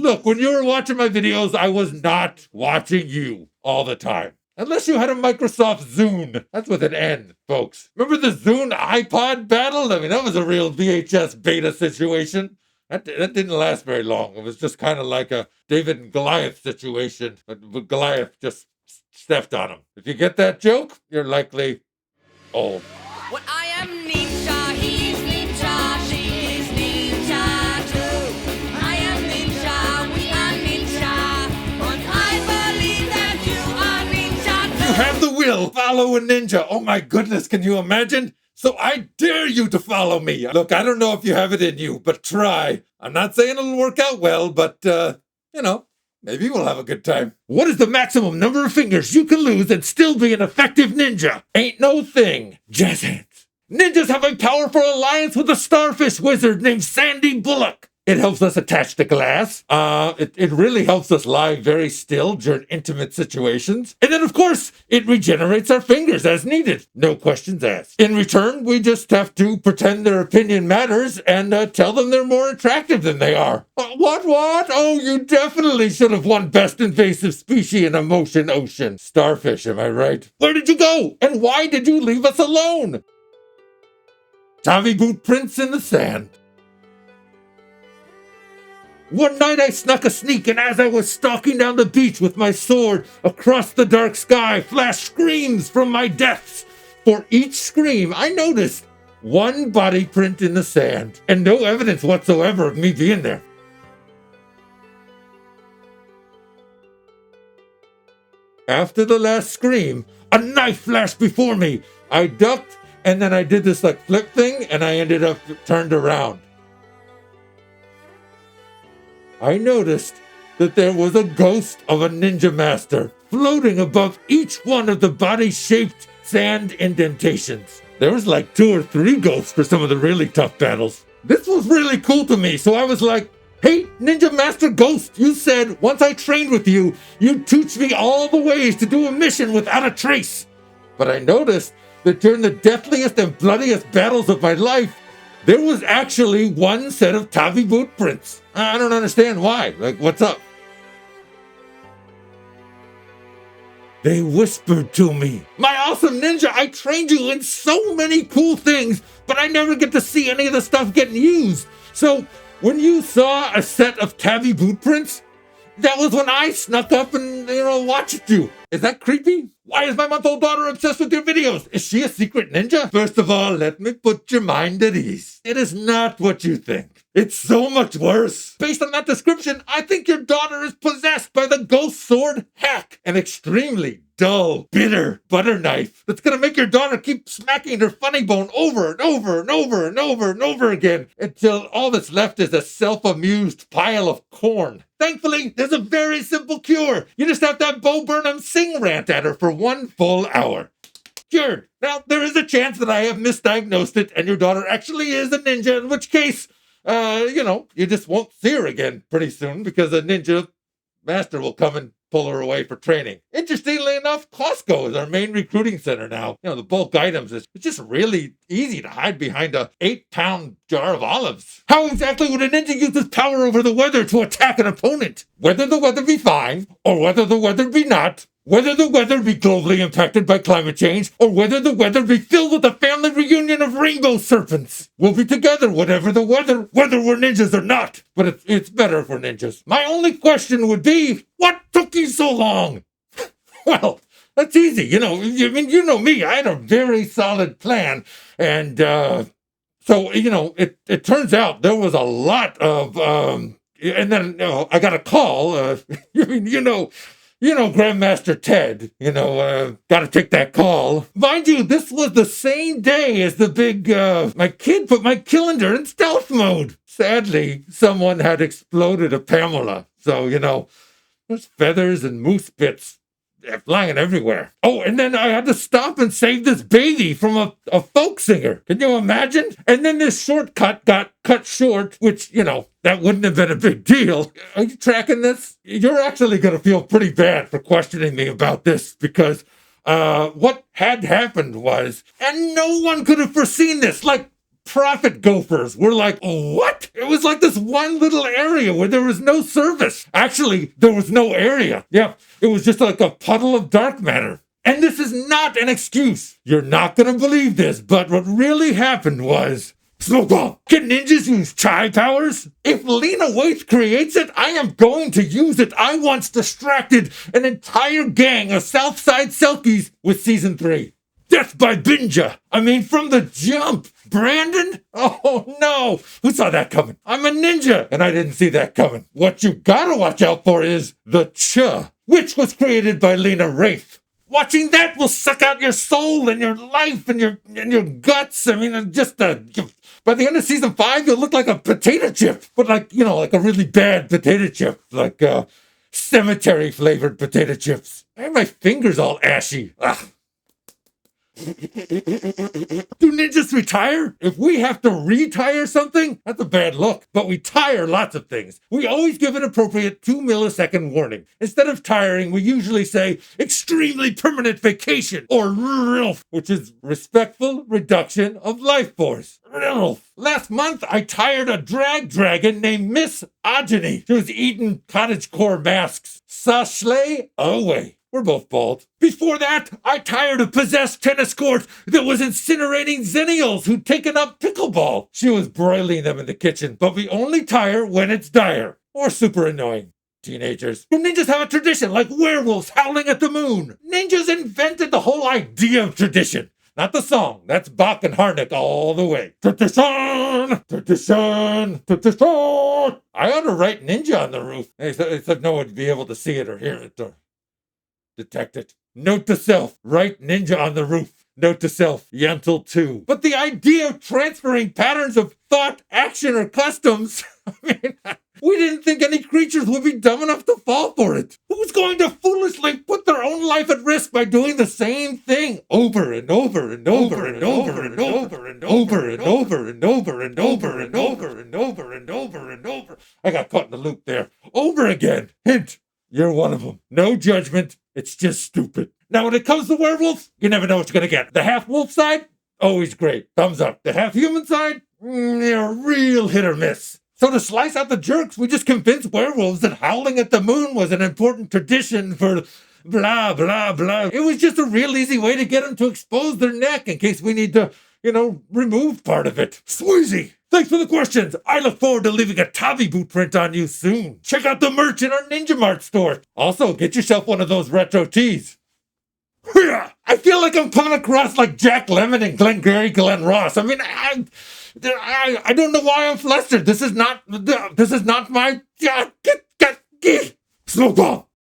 Look, when you were watching my videos, I was not watching you all the time. Unless you had a Microsoft Zune. That's with an N, folks. Remember the Zune iPod battle? I mean, that was a real VHS beta situation. That didn't last very long. It was just kind of like a David and Goliath situation, but Goliath just stepped on him. If you get that joke, you're likely old. When I am ninja, he's ninja, she is ninja too. I am ninja, we are ninja, and I believe that you are ninja too. You have the will. Follow a ninja. Oh my goodness, can you imagine? So I dare you to follow me. Look, I don't know if you have it in you, but try. I'm not saying it'll work out well, but, maybe we'll have a good time. What is the maximum number of fingers you can lose and still be an effective ninja? Ain't no thing. Jazz hands. Ninjas have a powerful alliance with a starfish wizard named Sandy Bullock. It helps us attach to glass. It really helps us lie very still during intimate situations. And then, of course, it regenerates our fingers as needed. No questions asked. In return, we just have to pretend their opinion matters and tell them they're more attractive than they are. What? Oh, you definitely should have won Best Invasive Species in Emotion Ocean. Starfish, am I right? Where did you go? And why did you leave us alone? Tommy boot prints in the sand. One night I snuck a sneak, and as I was stalking down the beach with my sword across the dark sky, flashed screams from my depths. For each scream, I noticed one body print in the sand, and no evidence whatsoever of me being there. After the last scream, a knife flashed before me. I ducked, and then I did this flip thing, and I ended up turned around. I noticed that there was a ghost of a ninja master floating above each one of the body-shaped sand indentations. There was 2 or 3 ghosts for some of the really tough battles. This was really cool to me, so I was like, hey, Ninja Master Ghost, you said once I trained with you, you'd teach me all the ways to do a mission without a trace. But I noticed that during the deathliest and bloodiest battles of my life, there was actually one set of Tavi boot prints. I don't understand why. What's up? They whispered to me, my awesome ninja, I trained you in so many cool things, but I never get to see any of the stuff getting used. So when you saw a set of Tavi boot prints, that was when I snuck up and, watched you. Is that creepy? Why is my month-old daughter obsessed with your videos? Is she a secret ninja? First of all, let me put your mind at ease. It is not what you think. It's so much worse. Based on that description, I think your daughter is possessed by the ghost sword Hack, an extremely dull, bitter butter knife that's gonna make your daughter keep smacking her funny bone over and over and over and over and over again until all that's left is a self-amused pile of corn. Thankfully, there's a very simple cure. You just have to have Bo Burnham sing rant at her for 1 full hour. Cured. Now, there is a chance that I have misdiagnosed it and your daughter actually is a ninja, in which case, you just won't see her again pretty soon because a ninja master will come and pull her away for training. Interestingly enough, Costco is our main recruiting center now. The bulk items it's just really easy to hide behind a 8-pound jar of olives. How exactly would a ninja use his power over the weather to attack an opponent? Whether the weather be fine or whether the weather be not, whether the weather be globally impacted by climate change, or whether the weather be filled with a family reunion of rainbow serpents. We'll be together whatever the weather, whether we're ninjas or not. But it's better if we're ninjas. My only question would be, what took you so long? Well, that's easy. You know me. I had a very solid plan. And so, it turns out there was a lot of, and then I got a call. Grandmaster Ted, gotta take that call. Mind you, this was the same day as the big, my kid put my Cylinder in stealth mode. Sadly, someone had exploded a Pamela. So, there's feathers and moose bits flying everywhere. Oh, and then I had to stop and save this baby from a folk singer. Can you imagine? And then this shortcut got cut short, which, that wouldn't have been a big deal. Are you tracking this? You're actually going to feel pretty bad for questioning me about this because what had happened was, and no one could have foreseen this, profit gophers were like, what? It was like this one little area where there was no service. Actually, there was no area. Yeah, it was just like a puddle of dark matter. And this is not an excuse. You're not going to believe this, but what really happened was... Smoke bomb! Can ninjas use chai powers? If Lena Waithe creates it, I am going to use it. I once distracted an entire gang of Southside Selkies with season 3. Death by Binja. I mean, from the jump. Brandon? Oh no! Who saw that coming? I'm a ninja, and I didn't see that coming. What you gotta watch out for is the Cha, which was created by Lena Waithe. Watching that will suck out your soul and your life and your guts. I mean, just by the end of season 5, you'll look like a potato chip, but like a really bad potato chip, like cemetery flavored potato chips. I have my fingers all ashy. Ugh. Do ninjas retire? If we have to retire something, that's a bad look. But we tire lots of things. We always give an appropriate 2-millisecond warning. Instead of tiring, we usually say extremely permanent vacation, or RILF, which is respectful reduction of life force. RILF. Last month, I tired a drag dragon named Miss Agony. She was eating cottagecore masks. Sashley away. We're both bald. Before that, I tired a possessed tennis court that was incinerating zennials who'd taken up pickleball. She was broiling them in the kitchen, but we only tire when it's dire or super annoying. Teenagers. Do ninjas have a tradition like werewolves howling at the moon? Ninjas invented the whole idea of tradition. Not the song. That's Bach and Harnick all the way. Tradition! Tradition! Tradition! I ought to write ninja on the roof. Except no one would be able to see it or hear it or detect it. Note to self, write ninja on the roof. Note to self, Yentl 2. But the idea of transferring patterns of thought, action, or customs, I mean, we didn't think any creatures would be dumb enough to fall for it. Who's going to foolishly put their own life at risk by doing the same thing over and over and over and over and over and over and over and over and over and over and over and over and over? I got caught in the loop there. Over again. Hint, you're one of them. No judgment. It's just stupid. Now, when it comes to werewolves, you never know what you're going to get. The half-wolf side, always great. Thumbs up. The half-human side, they're real hit or miss. So to slice out the jerks, we just convinced werewolves that howling at the moon was an important tradition for blah, blah, blah. It was just a real easy way to get them to expose their neck in case we need to, remove part of it. Sweezy! Thanks for the questions. I look forward to leaving a Tavi boot print on you soon. Check out the merch in our Ninja Mart store. Also, get yourself one of those retro tees. I feel like I'm coming across like Jack Lemmon and Glengarry Glen Ross. I mean, I don't know why I'm flustered. This is not my... Smoke bomb!